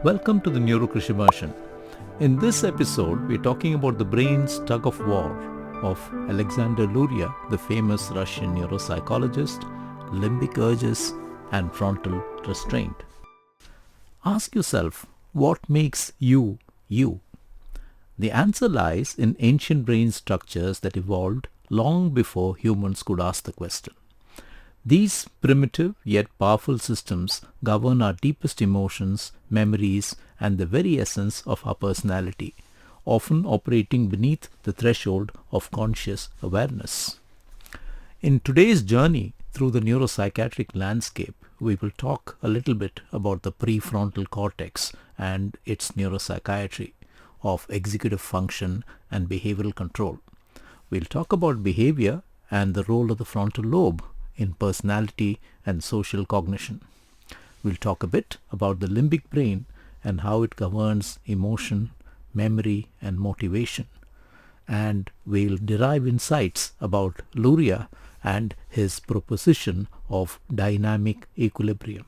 Welcome to the Neurokrish immersion. In this episode, we're talking about the brain's tug-of-war of Alexander Luria, the famous Russian neuropsychologist, limbic urges, and frontal restraint. Ask yourself, what makes you, you? The answer lies in ancient brain structures that evolved long before humans could ask the question. These primitive yet powerful systems govern our deepest emotions, memories, and the very essence of our personality, often operating beneath the threshold of conscious awareness. In today's journey through the neuropsychiatric landscape, we will talk a little bit about the prefrontal cortex and its neuropsychiatry of executive function and behavioral control. We'll talk about behavior and the role of the frontal lobe in personality and social cognition. We'll talk a bit about the limbic brain and how it governs emotion, memory, and motivation. And we'll derive insights about Luria and his proposition of dynamic equilibrium.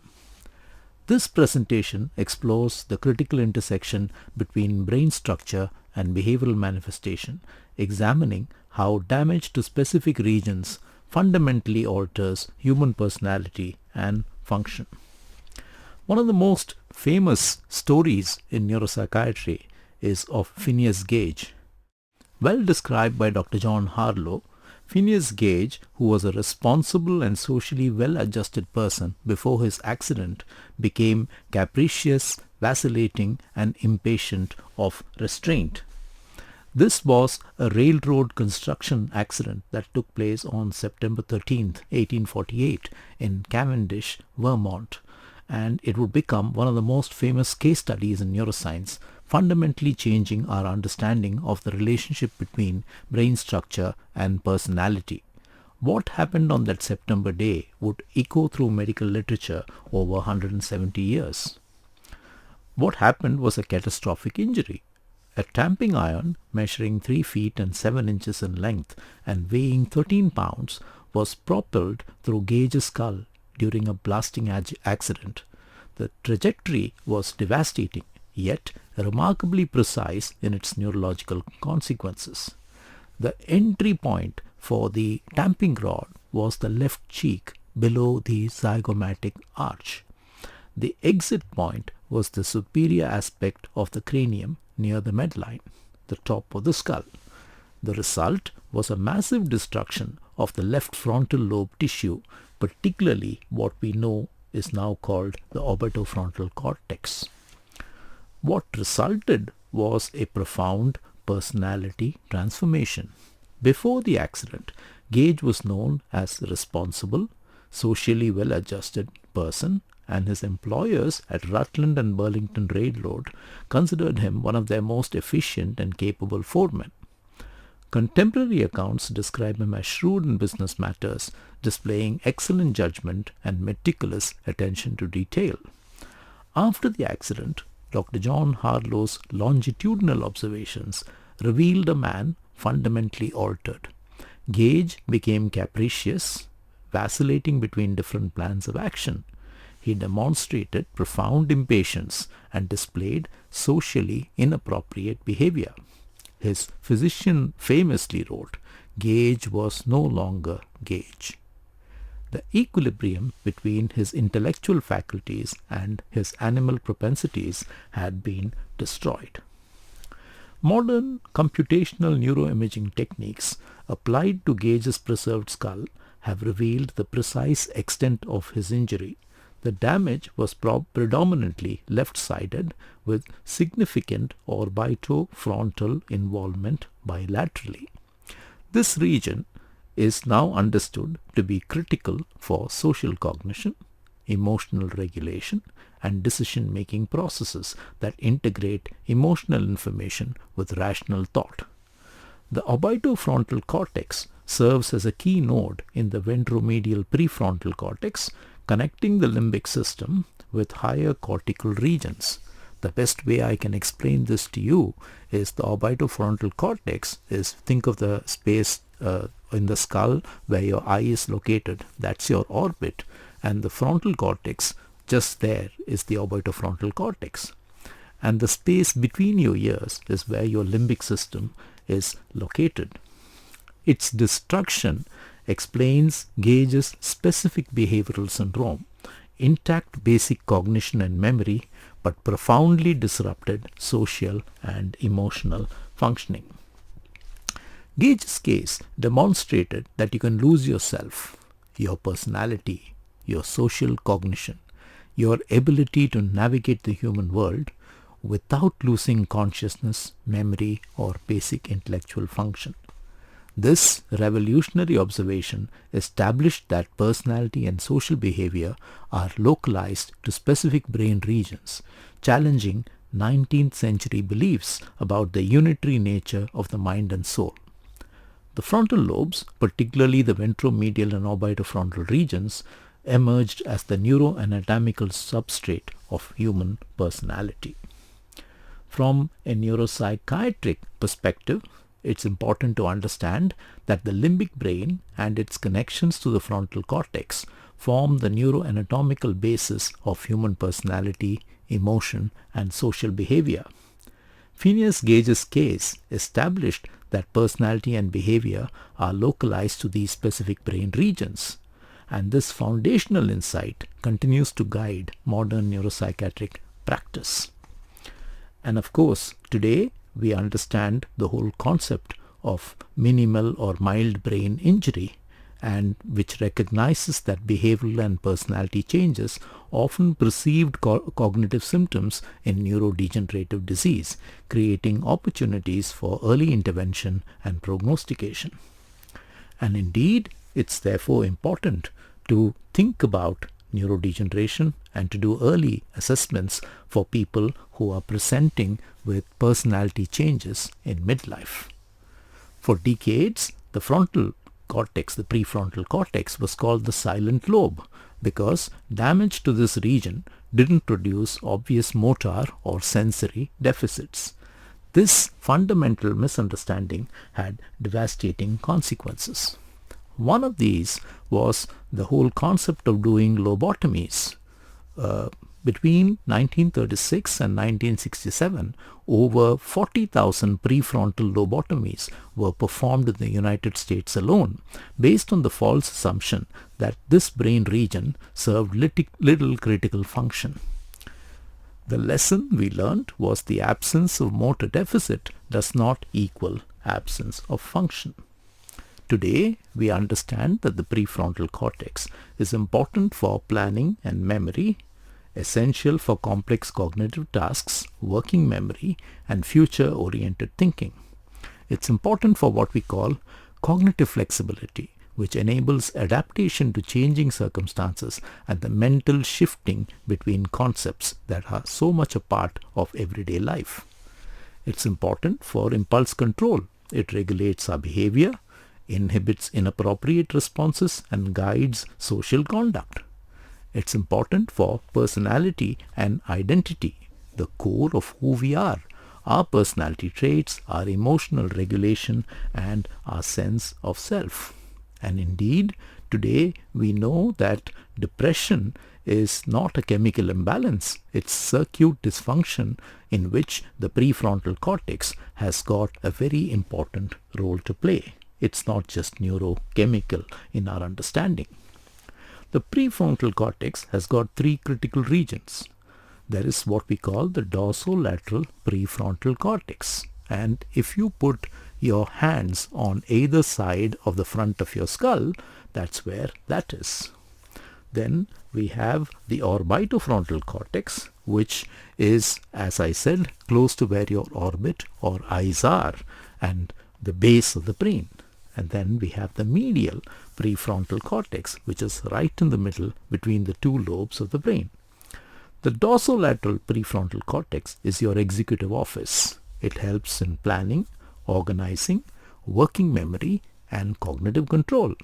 This presentation explores the critical intersection between brain structure and behavioral manifestation, examining how damage to specific regions fundamentally alters human personality and function. One of the most famous stories in neuropsychiatry is of Phineas Gage. Well described by Dr. John Harlow, Phineas Gage, who was a responsible and socially well-adjusted person before his accident, became capricious, vacillating, and impatient of restraint. This was a railroad construction accident that took place on September 13, 1848 in Cavendish, Vermont, and it would become one of the most famous case studies in neuroscience, fundamentally changing our understanding of the relationship between brain structure and personality. What happened on that September day would echo through medical literature over 170 years. What happened was a catastrophic injury. A tamping iron measuring 3 feet and 7 inches in length and weighing 13 pounds was propelled through Gage's skull during a blasting accident. The trajectory was devastating, yet remarkably precise in its neurological consequences. The entry point for the tamping rod was the left cheek below the zygomatic arch. The exit point was the superior aspect of the cranium near the midline, the top of the skull. The result was a massive destruction of the left frontal lobe tissue, particularly what we know is now called the orbitofrontal cortex. What resulted was a profound personality transformation. Before the accident, Gage was known as a responsible, socially well-adjusted person, and his employers at Rutland and Burlington Railroad considered him one of their most efficient and capable foremen. Contemporary accounts describe him as shrewd in business matters, displaying excellent judgment and meticulous attention to detail. After the accident, Dr. John Harlow's longitudinal observations revealed a man fundamentally altered. Gage became capricious, vacillating between different plans of action. He demonstrated profound impatience and displayed socially inappropriate behavior. His physician famously wrote, "Gage was no longer Gage." The equilibrium between his intellectual faculties and his animal propensities had been destroyed. Modern computational neuroimaging techniques applied to Gage's preserved skull have revealed the precise extent of his injury. The damage was predominantly left-sided with significant orbitofrontal involvement bilaterally. This region is now understood to be critical for social cognition, emotional regulation, and decision-making processes that integrate emotional information with rational thought. The orbitofrontal cortex serves as a key node in the ventromedial prefrontal cortex, connecting the limbic system with higher cortical regions. The best way I can explain this to you is the orbitofrontal cortex is, think of the space in the skull where your eye is located. That's your orbit. And the frontal cortex, just there, is the orbitofrontal cortex. and the space between your ears is where your limbic system is located. Its destruction explains Gage's specific behavioral syndrome, intact basic cognition and memory, but profoundly disrupted social and emotional functioning. Gage's case demonstrated that you can lose yourself, your personality, your social cognition, your ability to navigate the human world without losing consciousness, memory, or basic intellectual function. This revolutionary observation established that personality and social behavior are localized to specific brain regions, challenging 19th century beliefs about the unitary nature of the mind and soul. The frontal lobes, particularly the ventromedial and orbitofrontal regions, emerged as the neuroanatomical substrate of human personality. From a neuropsychiatric perspective, it's important to understand that the limbic brain and its connections to the frontal cortex form the neuroanatomical basis of human personality, emotion, and social behavior. Phineas Gage's case established that personality and behavior are localized to these specific brain regions, and this foundational insight continues to guide modern neuropsychiatric practice. And of course, today we understand the whole concept of minimal or mild brain injury, and which recognizes that behavioral and personality changes often precede cognitive symptoms in neurodegenerative disease, creating opportunities for early intervention and prognostication. And indeed, it's therefore important to think about neurodegeneration and to do early assessments for people who are presenting with personality changes in midlife. For decades, the frontal cortex, the prefrontal cortex, was called the silent lobe because damage to this region didn't produce obvious motor or sensory deficits. This fundamental misunderstanding had devastating consequences. One of these was the whole concept of doing lobotomies. Between 1936 and 1967, over 40,000 prefrontal lobotomies were performed in the United States alone, based on the false assumption that this brain region served little critical function. The lesson we learned was the absence of motor deficit does not equal absence of function. Today, we understand that the prefrontal cortex is important for planning and memory, essential for complex cognitive tasks, working memory, and future-oriented thinking. It's important for what we call cognitive flexibility, which enables adaptation to changing circumstances and the mental shifting between concepts that are so much a part of everyday life. It's important for impulse control. It regulates our behavior, inhibits inappropriate responses, and guides social conduct. It's important for personality and identity, the core of who we are, our personality traits, our emotional regulation, and our sense of self. And indeed, today we know that depression is not a chemical imbalance. It's circuit dysfunction in which the prefrontal cortex has got a very important role to play. It's not just neurochemical in our understanding. The prefrontal cortex has got three critical regions. There is what we call the dorsolateral prefrontal cortex. And if you put your hands on either side of the front of your skull, that's where that is. Then we have the orbitofrontal cortex, which is, as I said, close to where your orbit or eyes are and the base of the brain. And then we have the medial prefrontal cortex, which is right in the middle between the two lobes of the brain. The dorsolateral prefrontal cortex is your executive office. It helps in planning, organizing, working memory, and cognitive control.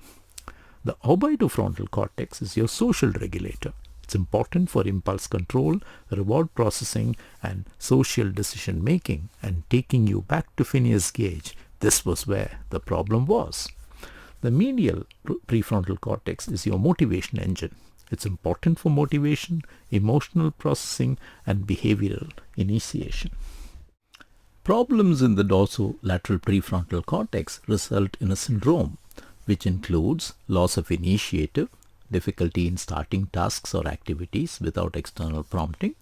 The orbitofrontal cortex is your social regulator. It's important for impulse control, reward processing, and social decision making. And taking you back to Phineas Gage, this was where the problem was. The medial prefrontal cortex is your motivation engine. It's important for motivation, emotional processing, and behavioral initiation. Problems in the dorsolateral prefrontal cortex result in a syndrome, which includes loss of initiative, difficulty in starting tasks or activities without external prompting,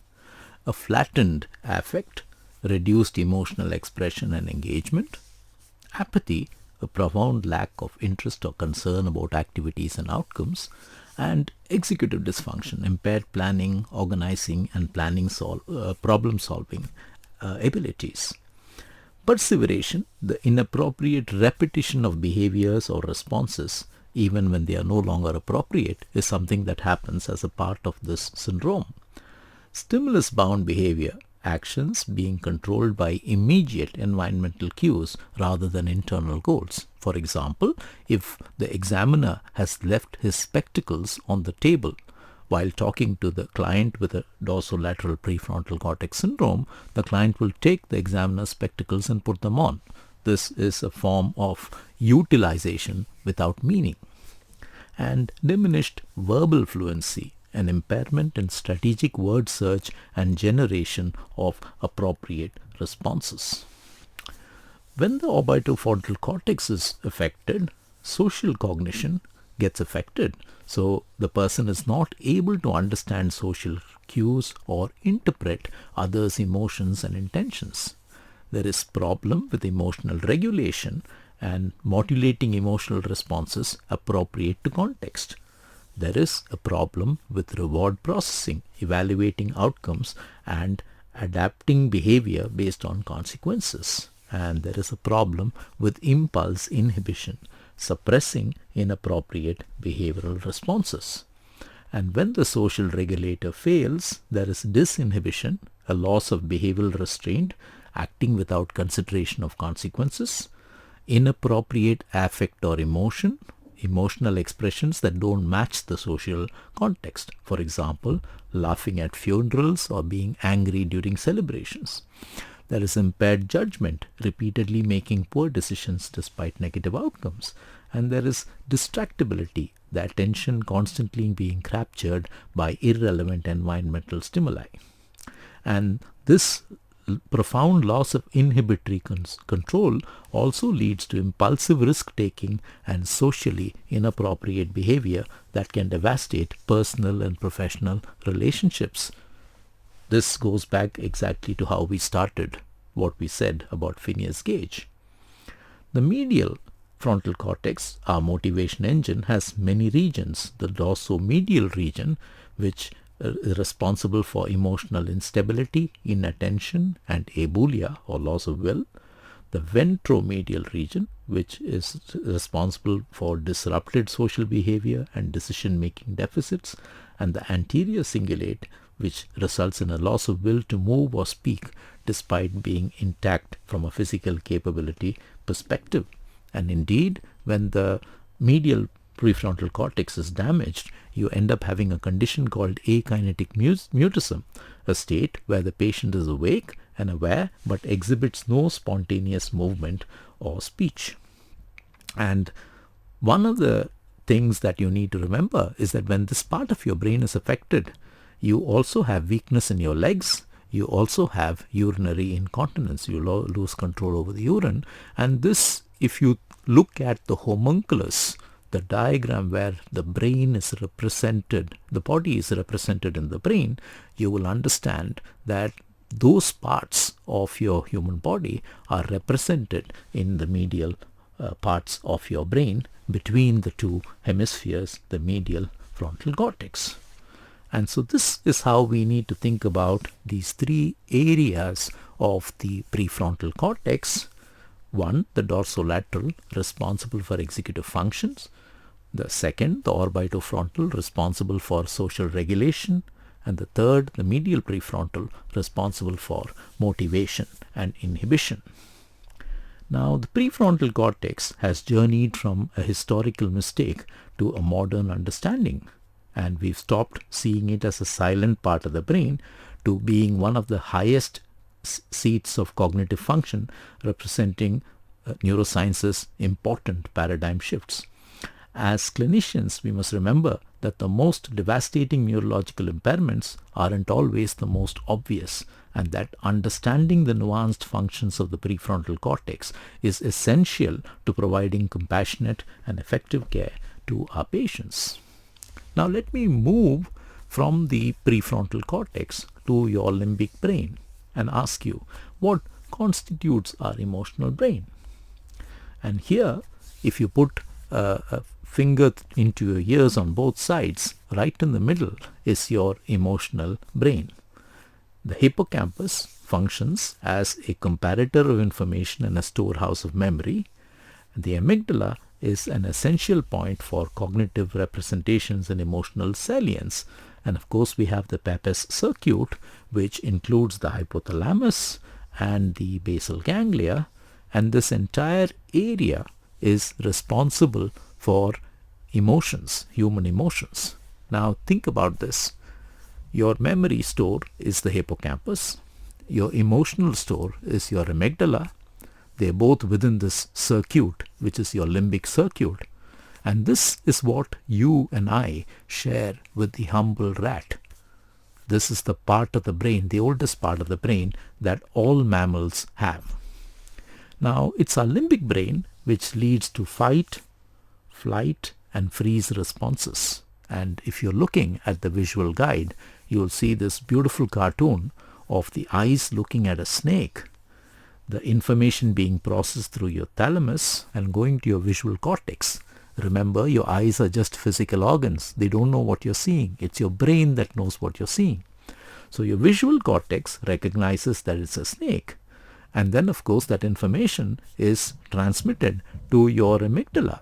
a flattened affect, reduced emotional expression and engagement, apathy, a profound lack of interest or concern about activities and outcomes, and executive dysfunction, impaired planning, organizing, and problem-solving abilities. Perseveration, the inappropriate repetition of behaviors or responses, even when they are no longer appropriate, is something that happens as a part of this syndrome. Stimulus-bound behavior, actions being controlled by immediate environmental cues rather than internal goals. For example, if the examiner has left his spectacles on the table while talking to the client with a dorsolateral prefrontal cortex syndrome, the client will take the examiner's spectacles and put them on. This is a form of utilization without meaning. And diminished verbal fluency, an impairment in strategic word search and generation of appropriate responses. When the orbitofrontal cortex is affected, social cognition gets affected. So the person is not able to understand social cues or interpret others' emotions and intentions. There is problem with emotional regulation and modulating emotional responses appropriate to context. There is a problem with reward processing, evaluating outcomes and adapting behavior based on consequences. And there is a problem with impulse inhibition, suppressing inappropriate behavioral responses. And when the social regulator fails, there is disinhibition, a loss of behavioral restraint, acting without consideration of consequences, inappropriate affect or emotion, emotional expressions that don't match the social context. For example, laughing at funerals or being angry during celebrations. There is impaired judgment, repeatedly making poor decisions despite negative outcomes. And there is distractibility, the attention constantly being captured by irrelevant environmental stimuli. And this profound loss of inhibitory control also leads to impulsive risk-taking and socially inappropriate behavior that can devastate personal and professional relationships. This goes back exactly to how we started, what we said about Phineas Gage. The medial frontal cortex, our motivation engine, has many regions. The dorsomedial region, which is responsible for emotional instability, inattention, and abulia or loss of will. The ventromedial region, which is responsible for disrupted social behavior and decision-making deficits, and the anterior cingulate, which results in a loss of will to move or speak despite being intact from a physical capability perspective. And indeed, when the medial prefrontal cortex is damaged, you end up having a condition called akinetic mutism, a state where the patient is awake and aware but exhibits no spontaneous movement or speech. And one of the things that you need to remember is that when this part of your brain is affected, you also have weakness in your legs. You also have urinary incontinence. You lose control over the urine. And this, if you look at the homunculus, the diagram where the brain is represented, the body is represented in the brain, you will understand that those parts of your human body are represented in the medial parts of your brain between the two hemispheres, the medial frontal cortex. And so this is how we need to think about these three areas of the prefrontal cortex. One, the dorsolateral, responsible for executive functions. The second, the orbitofrontal, responsible for social regulation. And the third, the medial prefrontal, responsible for motivation and inhibition. Now, the prefrontal cortex has journeyed from a historical mistake to a modern understanding. And we've stopped seeing it as a silent part of the brain to being one of the highest seats of cognitive function, representing neuroscience's important paradigm shifts. As clinicians, we must remember that the most devastating neurological impairments aren't always the most obvious, and that understanding the nuanced functions of the prefrontal cortex is essential to providing compassionate and effective care to our patients. Now let me move from the prefrontal cortex to your limbic brain and ask you, what constitutes our emotional brain? And here, if you put a finger into your ears on both sides, right in the middle is your emotional brain. The hippocampus functions as a comparator of information and a storehouse of memory. The amygdala is an essential point for cognitive representations and emotional salience. And of course, we have the Papez circuit, which includes the hypothalamus and the basal ganglia. And this entire area is responsible for emotions, human emotions. Now think about this. Your memory store is the hippocampus. Your emotional store is your amygdala. They're both within this circuit, which is your limbic circuit. And this is what you and I share with the humble rat. This is the part of the brain, the oldest part of the brain that all mammals have. Now, it's our limbic brain which leads to fight, flight, and freeze responses. And if you're looking at the visual guide, you'll see this beautiful cartoon of the eyes looking at a snake, the information being processed through your thalamus and going to your visual cortex. Remember, your eyes are just physical organs. They don't know what you're seeing. It's your brain that knows what you're seeing. So your visual cortex recognizes that it's a snake. And then, of course, that information is transmitted to your amygdala.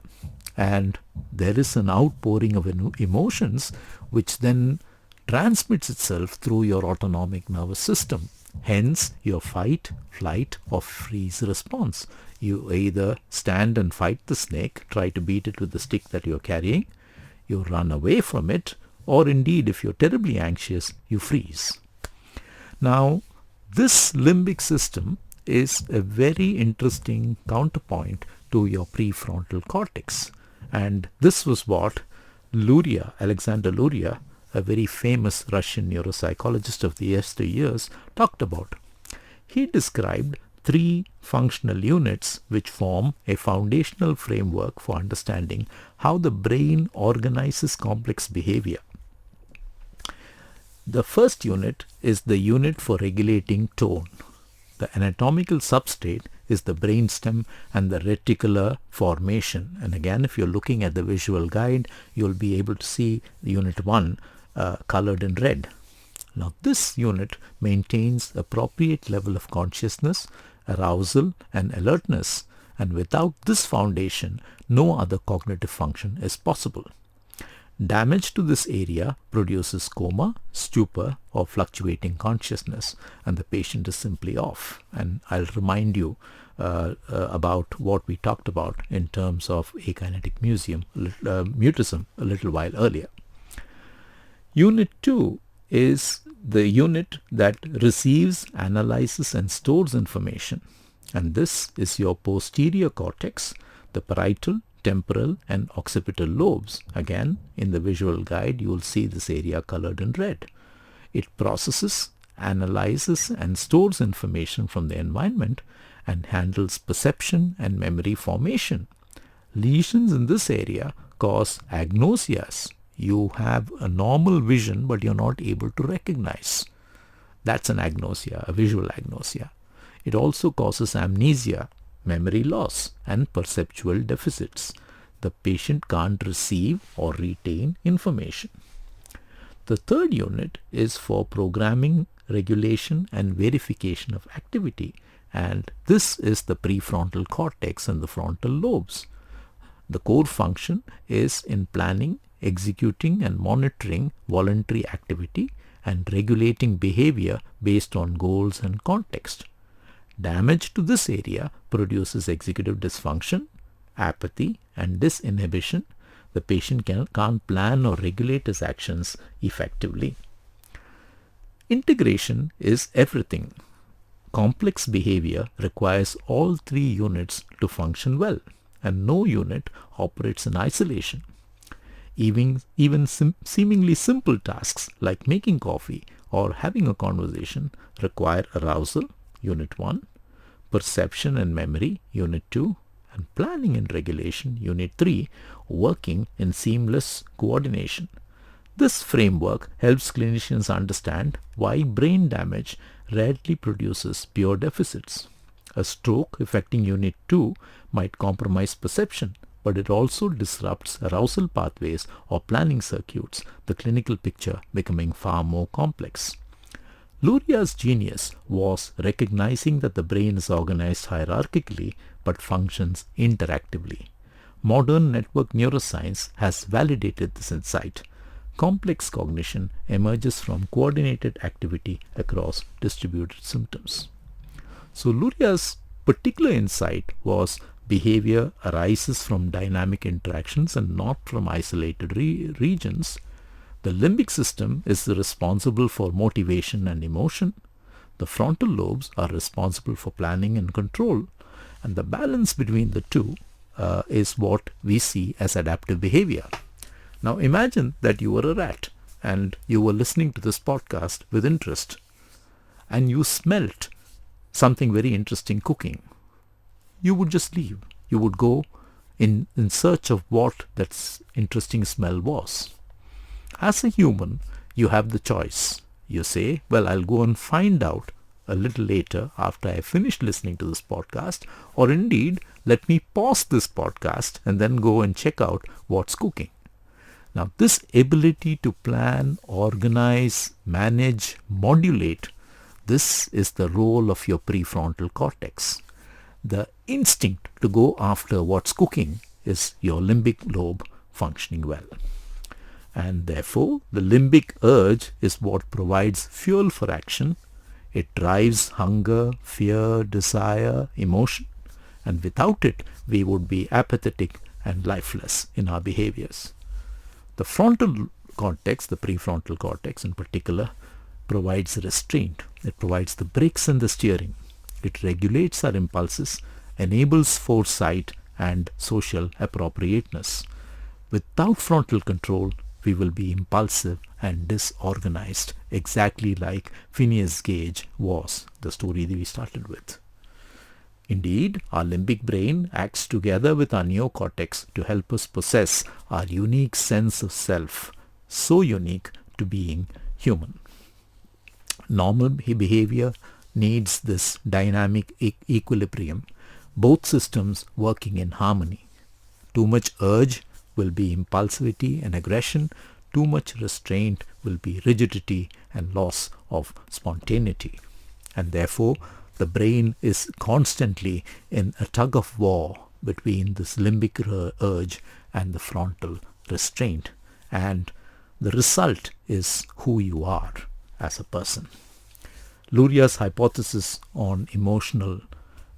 And there is an outpouring of emotions which then transmits itself through your autonomic nervous system. Hence, your fight, flight, or freeze response. You either stand and fight the snake, try to beat it with the stick that you're carrying, you run away from it, or indeed, if you're terribly anxious, you freeze. Now, this limbic system is a very interesting counterpoint to your prefrontal cortex. And this was what Luria, Alexander Luria, a very famous Russian neuropsychologist of the yesteryears, talked about. He described 3 functional units which form a foundational framework for understanding how the brain organizes complex behavior. The first unit is the unit for regulating tone. The anatomical substrate is the brainstem and the reticular formation. And again, if you're looking at the visual guide, you'll be able to see unit 1 colored in red. Now, this unit maintains appropriate level of consciousness, arousal, and alertness. And without this foundation, no other cognitive function is possible. Damage to this area produces coma, stupor, or fluctuating consciousness, and the patient is simply off. And I'll remind you about what we talked about in terms of akinetic mutism a little while earlier. Unit 2 is the unit that receives, analyzes, and stores information. And this is your posterior cortex, the parietal, temporal, and occipital lobes. Again, in the visual guide, you will see this area colored in red. It processes, analyzes, and stores information from the environment and handles perception and memory formation. Lesions in this area cause agnosias. You have a normal vision, but you're not able to recognize. That's an agnosia, a visual agnosia. It also causes amnesia, memory loss, and perceptual deficits. The patient can't receive or retain information. The third unit is for programming, regulation, and verification of activity. And this is the prefrontal cortex and the frontal lobes. The core function is in planning, executing, and monitoring voluntary activity and regulating behavior based on goals and context. Damage to this area produces executive dysfunction, apathy, and disinhibition. The patient can't plan or regulate his actions effectively. Integration is everything. Complex behavior requires all 3 units to function well. and no unit operates in isolation. Even seemingly simple tasks like making coffee or having a conversation require arousal, Unit 1, perception and memory, Unit 2, and planning and regulation, Unit 3, working in seamless coordination. This framework helps clinicians understand why brain damage rarely produces pure deficits. A stroke affecting Unit 2 might compromise perception, but it also disrupts arousal pathways or planning circuits, the clinical picture becoming far more complex. Luria's genius was recognizing that the brain is organized hierarchically but functions interactively. Modern network neuroscience has validated this insight. Complex cognition emerges from coordinated activity across distributed systems. So Luria's particular insight was behavior arises from dynamic interactions and not from isolated regions. The limbic system is responsible for motivation and emotion. The frontal lobes are responsible for planning and control. And the balance between the two is what we see as adaptive behavior. Now imagine that you were a rat and you were listening to this podcast with interest and you smelt something very interesting cooking. You would just leave. You would go in search of what that interesting smell was. As a human, you have the choice. You say, well, I'll go and find out a little later after I finish listening to this podcast, or indeed, let me pause this podcast and then go and check out what's cooking. Now, this ability to plan, organize, manage, modulate, this is the role of your prefrontal cortex. The instinct to go after what's cooking is your limbic lobe functioning well. And therefore, the limbic urge is what provides fuel for action. It drives hunger, fear, desire, emotion. And without it, we would be apathetic and lifeless in our behaviors. The frontal cortex, the prefrontal cortex in particular, provides restraint. It provides the brakes and the steering. It regulates our impulses, enables foresight and social appropriateness. Without frontal control, we will be impulsive and disorganized, exactly like Phineas Gage was, the story that we started with. Indeed, our limbic brain acts together with our neocortex to help us possess our unique sense of self, so unique to being human. Normal behavior needs this dynamic equilibrium, both systems working in harmony. Too much urge will be impulsivity and aggression. Too much restraint will be rigidity and loss of spontaneity. And therefore, the brain is constantly in a tug-of-war between this limbic urge and the frontal restraint. And the result is who you are as a person. Luria's hypothesis on emotional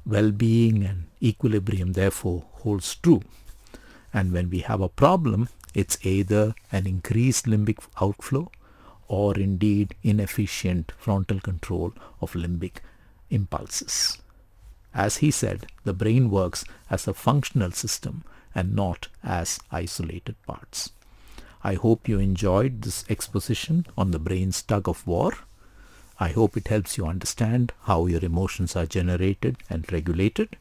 well-being and equilibrium therefore holds true. And when we have a problem, it's either an increased limbic outflow or indeed inefficient frontal control of limbic impulses. As he said, the brain works as a functional system and not as isolated parts. I hope you enjoyed this exposition on the brain's tug-of-war. I hope it helps you understand how your emotions are generated and regulated.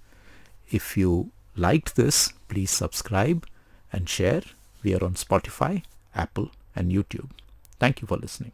If you liked this, please subscribe and share. We are on Spotify, Apple, and YouTube. Thank you for listening.